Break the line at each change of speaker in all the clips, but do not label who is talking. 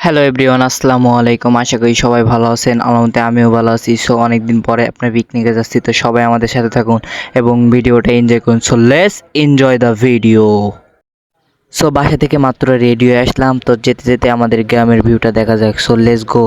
Hello everyone, আসসালামু আলাইকুম। আশা করি সবাই ভালো আছেন। আমার মতে আমিও ভালো আছি। সো অনেকদিন পরে আপনার পিকনিকে যাচ্ছি, তো সবাই আমাদের সাথে থাকুন এবং ভিডিওটা এনজয় করুন। So let's enjoy the video. So বাসা থেকে মাত্র রেডি হয়ে আসলাম, তো যেতে যেতে আমাদের গ্রামের ভিউটা দেখা যাক। So let's go.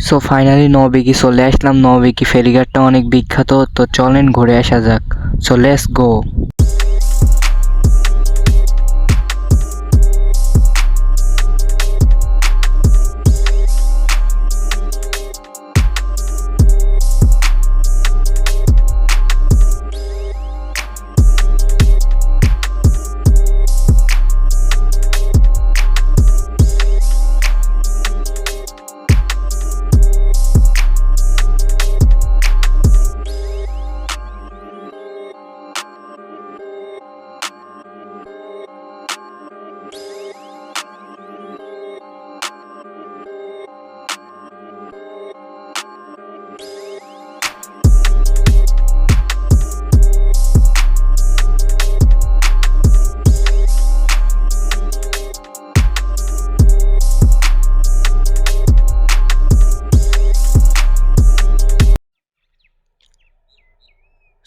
So finally নবীকি চলে আসলাম। নবীকি ফেরিঘাটটা অনেক বিখ্যাত, তো চলেন ঘুরে আসা যাক। So let's go.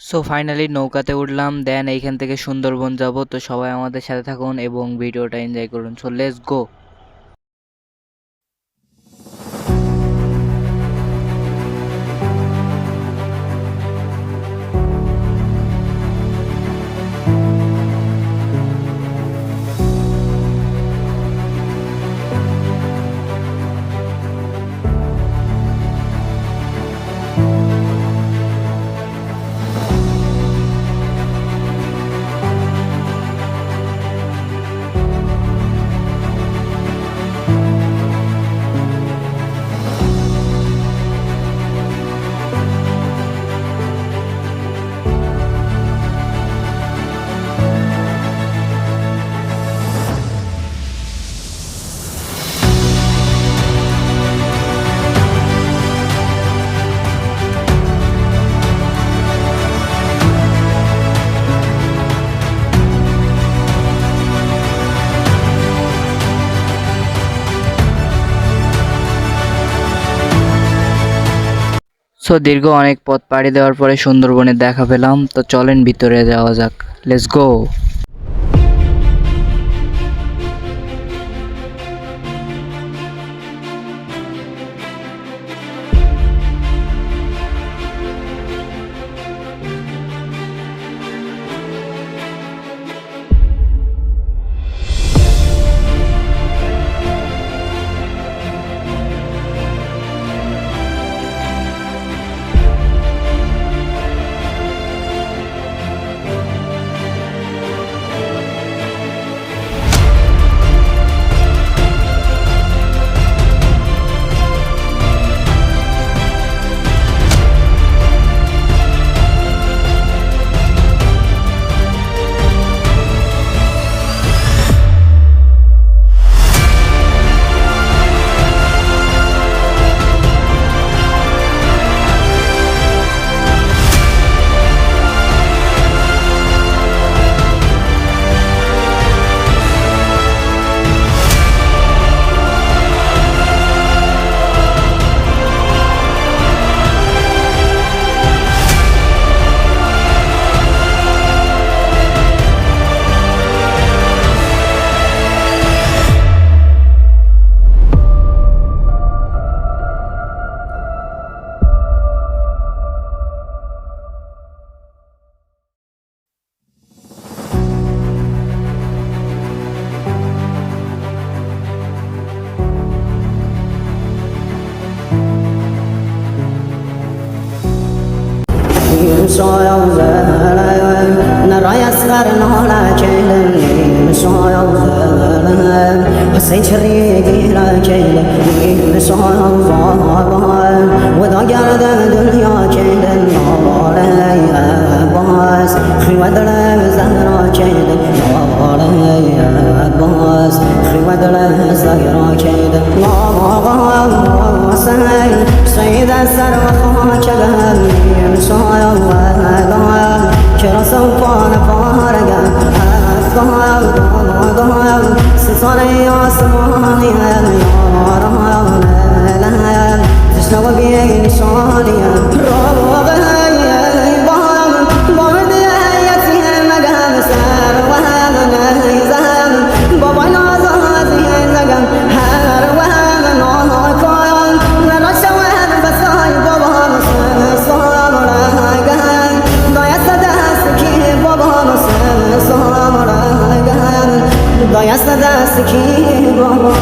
So finally নৌকাতে উঠলাম, দেন এইখান থেকে সুন্দরবন যাব। তো সবাই আমাদের সাথে থাকুন এবং ভিডিওটা এনজয় করুন। So let's go. সো দীর্ঘ অনেক পথ পাড়ি দেওয়ার পরে সুন্দরবনের দেখা পেলাম, তো চলেন ভিতরে যাওয়া যাক। Let's go.
حسين شريقي لا جيل صار وذا قرد دنيا جيل النار يا باس خي ودل زهرا جيل النار يا باس خي ودل زهرا جيل النار سيد السر وخاجل صار كرا سوفان فارقا صاري عصماني يا رهان تشنو بيني شاني روغي بام بعد ياتي مقام سار وهم نيزام بابا نازازي زقم هار وهم ناكايان نرشوان بساي بابا صار رايقان ضايا سداسكي بابا صار رايقان ضايا سداسكي بابا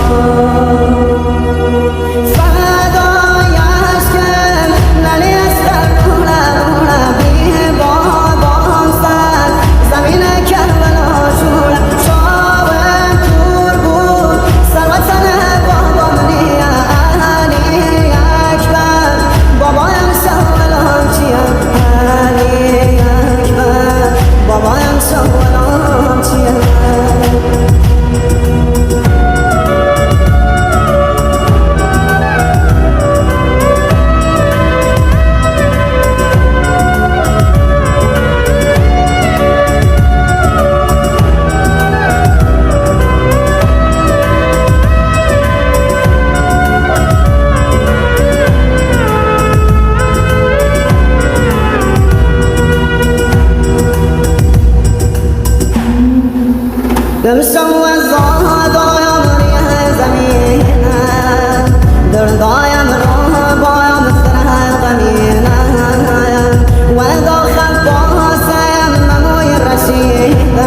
مسوى الزهد يمري زمينا درضا يمرب يمثلها غمينا وإذا خبا سيمم الرشيد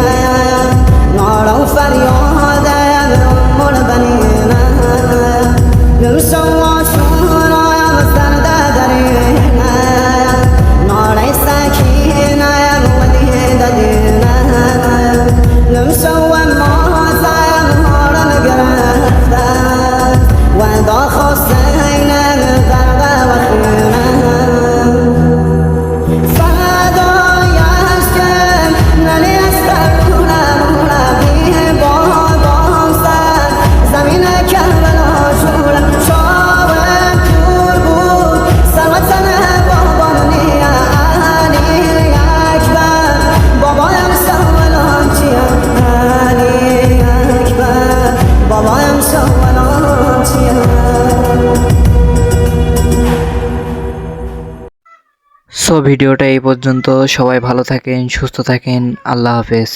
نار فرياد يمرم البنينا مسوى شورى يمثل درينا نار سكينة يمودي ددينا مسوى
সো ভিডিওটা এই পর্যন্ত। সবাই ভালো থাকেন, সুস্থ থাকেন, আল্লাহ হাফেজ।